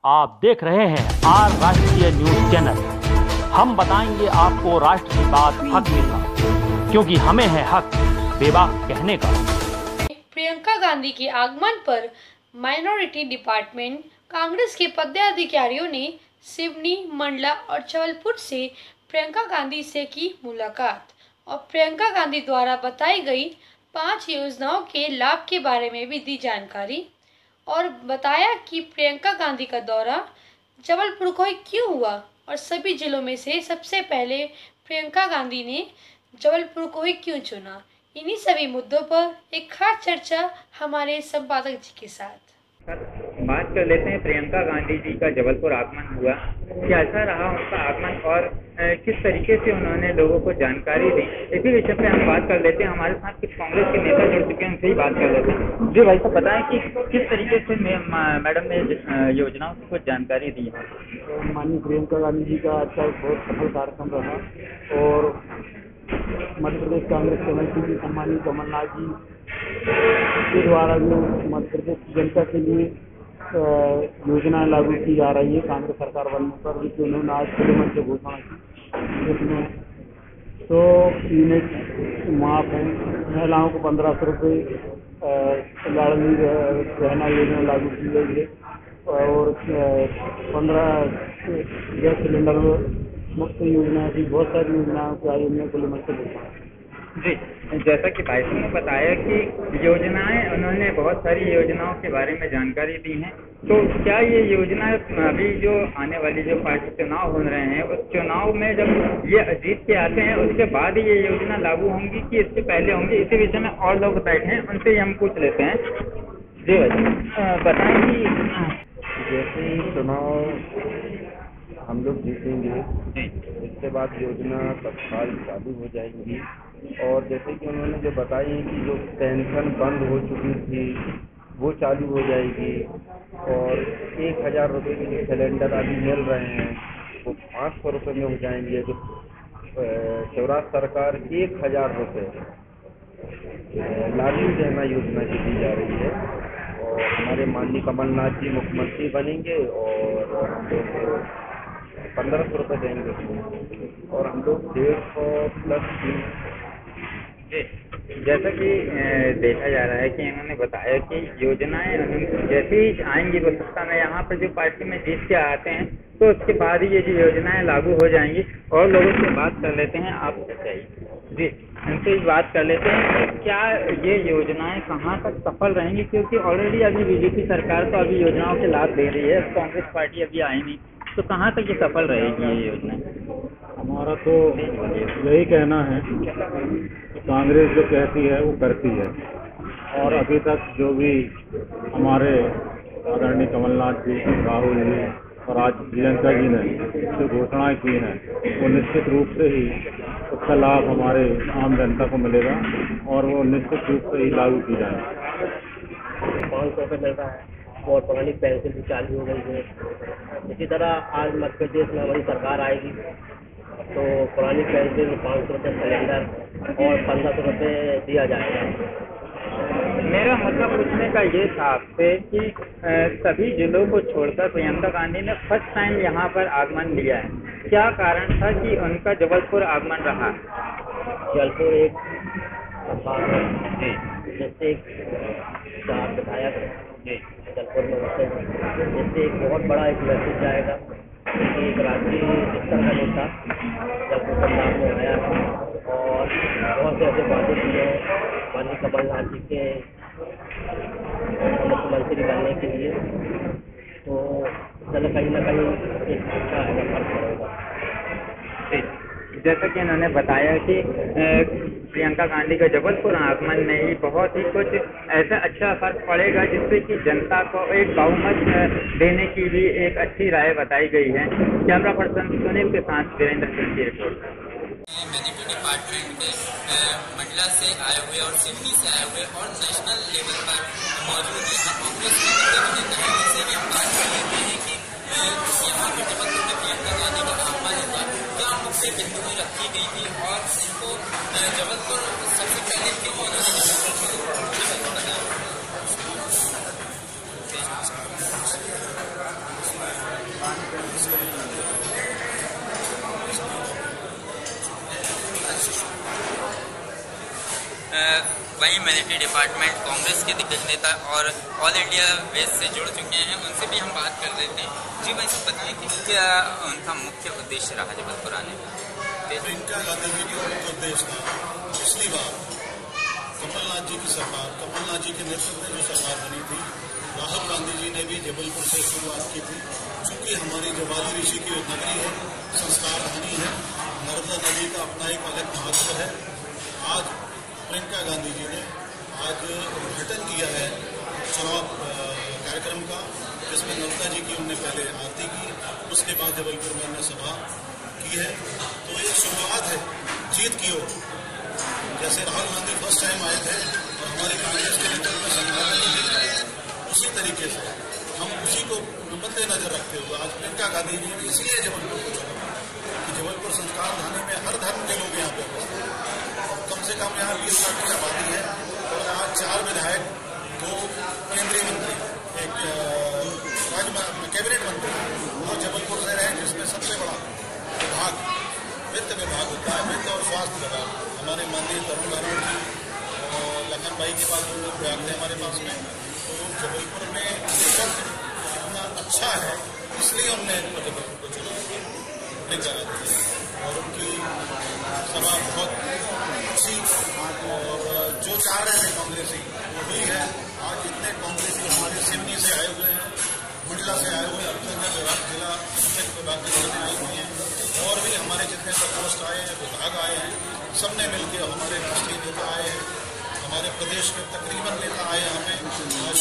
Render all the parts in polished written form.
आप देख रहे हैं आर राष्ट्रीय न्यूज चैनल। हम बताएंगे आपको राष्ट्र की बात हक में का, क्योंकि हमें है हक बेबाक कहने का। प्रियंका गांधी के आगमन पर माइनॉरिटी डिपार्टमेंट कांग्रेस के पदाधिकारियों ने सिवनी, मंडला और जबलपुर से प्रियंका गांधी से की मुलाकात और प्रियंका गांधी द्वारा बताई गई 5 योजनाओं के लाभ के बारे में भी दी जानकारी और बताया कि प्रियंका गांधी का दौरा जबलपुर को ही क्यों हुआ और सभी जिलों में से सबसे पहले प्रियंका गांधी ने जबलपुर को ही क्यों चुना। इन्हीं सभी मुद्दों पर एक खास चर्चा हमारे संपादक जी के साथ। बात कर लेते हैं प्रियंका गांधी जी का जबलपुर आगमन हुआ, कैसा रहा उनका आगमन और किस तरीके से उन्होंने लोगों को जानकारी दी, इसी विषय पे हम बात कर लेते हैं। हमारे साथ कुछ कांग्रेस के नेता जुड़ चुके हैं, उनसे ही बात कर लेते हैं। जी भाई साहब, बताएं कि किस तरीके से मैडम ने योजनाओं की कुछ जानकारी दी है। तो माननीय प्रियंका गांधी जी का अच्छा बहुत सफल कार्यक्रम रहा और मध्य प्रदेश कांग्रेस कमेटी की सम्मानित कमलनाथ जी के द्वारा जो मध्य प्रदेश की जनता के लिए योजनाएं लागू की जा रही है कांग्रेस सरकार बनने पर, जिसमें उन्होंने आज खुले मन से घोषणा की। इसमें तो यूनिट माफ है, महिलाओं को 1500 रुपये लाड़ली गहना योजना लागू की गई है और 15 गैस सिलेंडर मुक्त योजना की बहुत सारी योजनाओं के आयोग ने खुले मन से घोषणा। जी, जैसा कि भाई साहब ने बताया कि योजनाएं, उन्होंने बहुत सारी योजनाओं के बारे में जानकारी दी है, तो क्या ये योजना अभी जो आने वाली जो पार्टी चुनाव हो रहे हैं उस चुनाव में जब ये जीत के आते हैं उसके बाद ये योजना लागू होंगी कि इससे पहले होंगी, इसी विषय में और लोग बैठे हैं, उनसे हम पूछ लेते हैं। जी भाई बताएं कि जैसे ही चुनाव हम लोग जीतेंगे इसके बाद योजना तत्काल चालू हो जाएंगी और जैसे कि उन्होंने जो बताई कि जो पेंशन बंद हो चुकी थी वो चालू हो जाएगी और 1000 रुपये के जो सिलेंडर अभी मिल रहे हैं वो 500 रुपये में हो जाएंगे। जो शिवराज सरकार 1000 रुपये लाडली बहना योजना की दी जा रही है और हमारे माननीय कमलनाथ जी मुख्यमंत्री बनेंगे और हम लोग 1500 रुपये देंगे और हम लोग 150 प्लस जैसा कि देखा जा रहा है कि इन्होंने बताया कि योजनाएं जैसे ही आएंगी वो सत्ता में, यहाँ पर जो पार्टी में जीत के आते हैं तो उसके बाद ही ये जो योजनाएं लागू हो जाएंगी। और लोगों से बात कर लेते हैं, आप क्या चाहिए जी, उनसे बात कर लेते हैं कि क्या ये योजनाएं कहाँ तक सफल रहेंगी, क्योंकि ऑलरेडी अभी बीजेपी सरकार तो अभी योजनाओं के लाभ दे रही है, कांग्रेस पार्टी अभी आई नहीं, तो कहाँ तक ये सफल रहेगी ये योजना। हमारा तो यही कहना है कि कांग्रेस जो कहती है वो करती है और अभी तक जो भी हमारे आदरणीय कमलनाथ जी, राहुल जी और आज प्रियंका जी ने जो घोषणाएं की हैं वो निश्चित रूप से ही उसका लाभ हमारे आम जनता को मिलेगा और वो निश्चित रूप से ही लागू की जाएगी। 500 रुपये मिल रहा है और पुरानी पेंशन भी चालू हो गई है। इसी तरह आज मध्य प्रदेश में हमारी सरकार आएगी तो पुरानी पेंशन 500 रुपये सिलेंडर और 1500 रुपये दिया जाएगा। मेरा मतलब पूछने का ये था आपसे कि सभी जिलों को छोड़कर प्रियंका गांधी ने फर्स्ट टाइम यहाँ पर आगमन लिया है, क्या कारण था कि उनका जबलपुर आगमन रहा। जबलपुर एक जैसे एक विधायक जबलपुर में होते हैं, जैसे एक बहुत बड़ा एक मैसेज जाएगा कि एक राष्ट्रीय स्तर का नेता जबलपुर पंजाब में आया है और बहुत से ऐसे वादे किए हैं माननीय कमलनाथ जी के मुख्यमंत्री बनने के लिए, तो चलो कहीं ना कहीं एक अच्छा फर्क पड़ेगा। जैसा कि उन्होंने बताया कि प्रियंका गांधी का जबलपुर आगमन में ही बहुत ही कुछ ऐसा अच्छा फर्क पड़ेगा जिससे कि जनता को एक बहुमत देने की भी एक अच्छी राय बताई गई है। कैमरा पर्सन सुनील के साथ वीरेंद्र सिंह की रिपोर्ट। मैनेजमेंट डिपार्टमेंट मंडला से आए हुए और सिवनी से आए हुए और नेशनल लेवल पर मौजूद यहाँ कांग्रेस के नेताओं से भी बात कर लेते हैं कि यहाँ पर जबलपुर में प्रियंका गांधी का आगमन हुआ, क्या मुख्य बिंदु रखी गई थी और इनको जबलपुर सबसे पहले क्यों बताया। वहीं मिलिट्री डिपार्टमेंट कांग्रेस के दिग्गज नेता और ऑल इंडिया बेस से जुड़ चुके हैं, उनसे भी हम बात कर लेते हैं। जी भाई साहब बताएं कि क्या उनका मुख्य उद्देश्य रहा जबलपुर आने का? प्रियंका गांधी जी का मुख्य उद्देश्य था पिछली बार कमलनाथ जी की सरकार, कमलनाथ जी के नेतृत्व में जो सरकार बनी थी, राहुल गांधी जी ने भी जबलपुर से शुरुआत की थी। चूँकि हमारी जवाली ऋषि की नगरी है, संस्कार धनी है, नर्मदा नदी का अपना एक अलग महत्व है। आज प्रियंका गांधी जी ने आज उद्घाटन किया है चुनाव कार्यक्रम का, जिसमें नर्मदा जी की उन्होंने पहले आरती की, उसके बाद जबलपुर में उन्होंने सभा की है। तो एक शुरुआत है जीत की ओर। जैसे राहुल गांधी फर्स्ट टाइम आए थे और हमारी कांग्रेस के नेतृत्व में सरकार बनी थी, उसी तरीके से हम उसी को मद्देनजर रखते हुए आज प्रियंका गांधी जी ने इसलिए जबलपुर को चुना कि जबलपुर संस्कार धानी में हर धर्म के लोग यहाँ पे उपस्थित हैं। कम से कम यहाँ 20 लाख की आबादी है और आज 4 विधायक, 2 केंद्रीय मंत्री, एक कैबिनेट मंत्री वो जबलपुर से रहे, जिसमें सबसे बड़ा विभाग वित्त विभाग होता है, वित्त और स्वास्थ्य विभाग। हमारे माननीय तरुण भानोट जी और लखन भाई के पास जो लोग प्रयाग थे हमारे पास में, तो जबलपुर में इतना अच्छा है, इसलिए हमने जबलपुर को चुना और उनकी सभा बहुत अच्छी और जो चाह रहे हैं कांग्रेसी वो भी है। आज जितने कांग्रेसी हमारे सिवनी से आए हुए हैं, मंडला से आए हुए हैं, जिला विभाग के जिले आए हुए हैं, और भी हमारे जितने प्रकोष्ठ आए हैं, विभाग आए हैं, सबने मिलकर हमारे राष्ट्रीय नेता आए हैं, हमारे प्रदेश के तकरीबन नेता आए यहाँ पे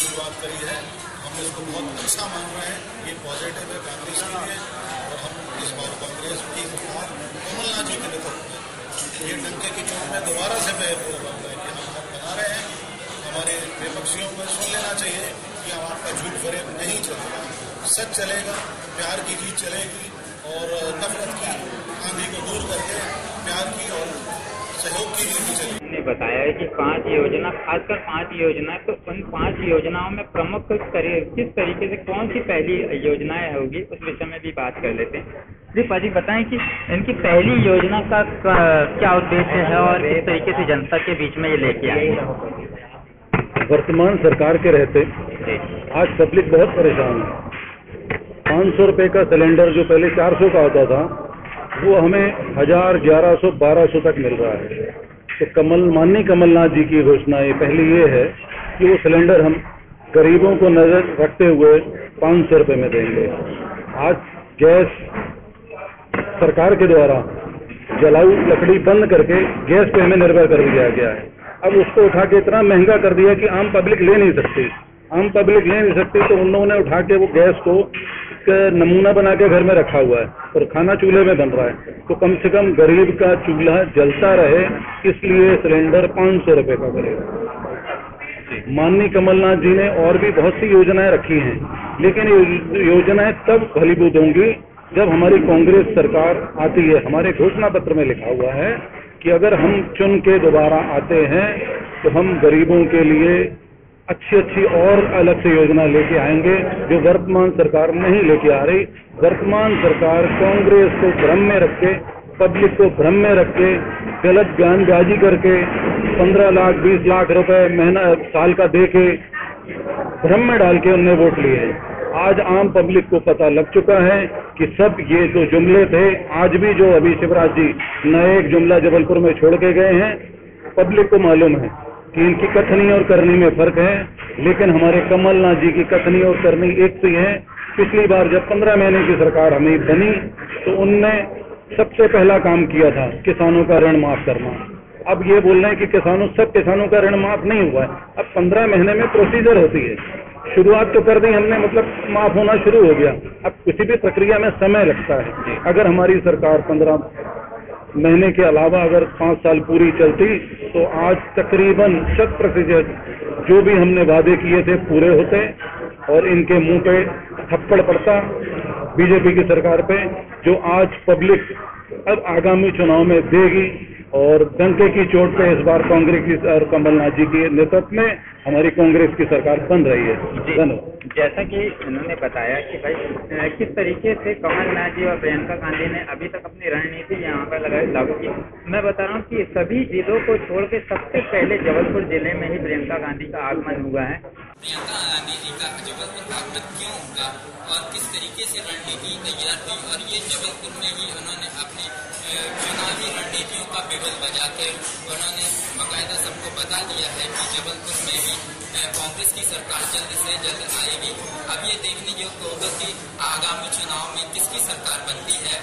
शुरुआत करी है। हम इसको बहुत अच्छा मान रहे हैं, ये पॉजिटिव है कांग्रेस के लिए। और हम इस बार कांग्रेस की सरकार कमलनाथ जी के नेतृत्व में ये डंके की चोट में दोबारा से मैं कि हम बना रहे हैं। हमारे विपक्षियों को सुन लेना चाहिए कि हम आपका झूठ फरेब नहीं चलेगा, सच चलेगा, प्यार की जीत चलेगी और नफरत की आंधी को दूर करके प्यार की और सहयोग की नीति चलेगी। ने बताया है कि 5 योजना, खासकर 5 योजना, तो उन 5 योजनाओं में प्रमुख किस तरीके से कौन सी पहली योजनाएं होगी उस विषय में भी बात कर लेते हैं। जी पाजी बताएं कि इनकी पहली योजना का क्या उद्देश्य है और किस तरीके से जनता के बीच में ये लेके आए। वर्तमान सरकार के रहते आज पब्लिक बहुत परेशान है। 500 रुपये का सिलेंडर जो पहले 400 का आता था वो हमें 1000, 1100, 1200 तक मिल रहा है। तो माननीय कमलनाथ जी की घोषणा ये पहली ये है कि वो सिलेंडर हम गरीबों को नजर रखते हुए 500 रुपये में देंगे। आज गैस सरकार के द्वारा जलाऊ लकड़ी बंद करके गैस पे हमें निर्भर कर दिया गया है। अब उसको उठा के इतना महंगा कर दिया कि आम पब्लिक ले नहीं सकती, तो उन लोगों ने उठा के वो गैस को नमूना बना के घर में रखा हुआ है और खाना चूल्हे में बन रहा है। तो कम से कम गरीब का चूल्हा जलता रहे, इसलिए सिलेंडर 500 रुपये का करेगा। माननीय कमलनाथ जी ने और भी बहुत सी योजनाएं रखी हैं, लेकिन ये योजनाएं तब फलीभूत होंगी जब हमारी कांग्रेस सरकार आती है। हमारे घोषणा पत्र में लिखा हुआ है कि अगर हम चुन के दोबारा आते हैं तो हम गरीबों के लिए अच्छी और अलग से योजना लेके आएंगे जो वर्तमान सरकार नहीं लेके आ रही। वर्तमान सरकार कांग्रेस को भ्रम में रख के, पब्लिक को भ्रम में रख के, गलत बयानबाजी करके 15 लाख 20 लाख रुपए महीना साल का दे के भ्रम में डाल के उनने वोट लिए हैं। आज आम पब्लिक को पता लग चुका है कि सब ये जो जुमले थे, आज भी जो अभी शिवराज जी नए एक जुमला जबलपुर में छोड़ के गए हैं, पब्लिक को मालूम है कि इनकी कथनी और करनी में फर्क है। लेकिन हमारे कमलनाथ जी की कथनी और करनी एक सी है। पिछली बार जब 15 महीने की सरकार हमें बनी तो उनने सबसे पहला काम किया था किसानों का ऋण माफ करना। अब ये बोल रहे हैं कि सब किसानों का ऋण माफ नहीं हुआ है। अब 15 महीने में प्रोसीजर होती है, शुरुआत तो कर दी हमने, मतलब माफ होना शुरू हो गया। अब किसी भी प्रक्रिया में समय लगता है। अगर हमारी सरकार 15 महीने के अलावा अगर 5 साल पूरी चलती तो आज तकरीबन 100% जो भी हमने वादे किए थे पूरे होते और इनके मुंह पे थप्पड़ पड़ता बीजेपी की सरकार पे, जो आज पब्लिक अब आगामी चुनाव में देगी और डंके की चोट पे इस बार कांग्रेस की और कमलनाथ जी के नेतृत्व में हमारी कांग्रेस की सरकार बन रही है। धन्यवाद। जैसा कि उन्होंने बताया कि भाई किस तरीके से कमलनाथ जी और प्रियंका गांधी ने अभी तक अपनी रणनीति यहाँ पर लागू की। मैं बता रहा हूँ कि सभी जिलों को छोड़ के सबसे पहले जबलपुर जिले में ही प्रियंका गांधी का आगमन हुआ है। प्रियंका गांधी जी का जबलपुर आगमन क्यों हुआ और किस तरीके से रणनीति तैयार हुई और ये जबलपुर में ही उन्होंने अपनी चुनावी रणनीतियों का बिगुल बजा के उन्होंने बाकायदा सबको बता दिया है कि जबलपुर में भी कांग्रेस की सरकार जल्द से जल्द आएगी। अब ये देखने योग्य होगा कि आगामी चुनाव में किसकी सरकार बनती है।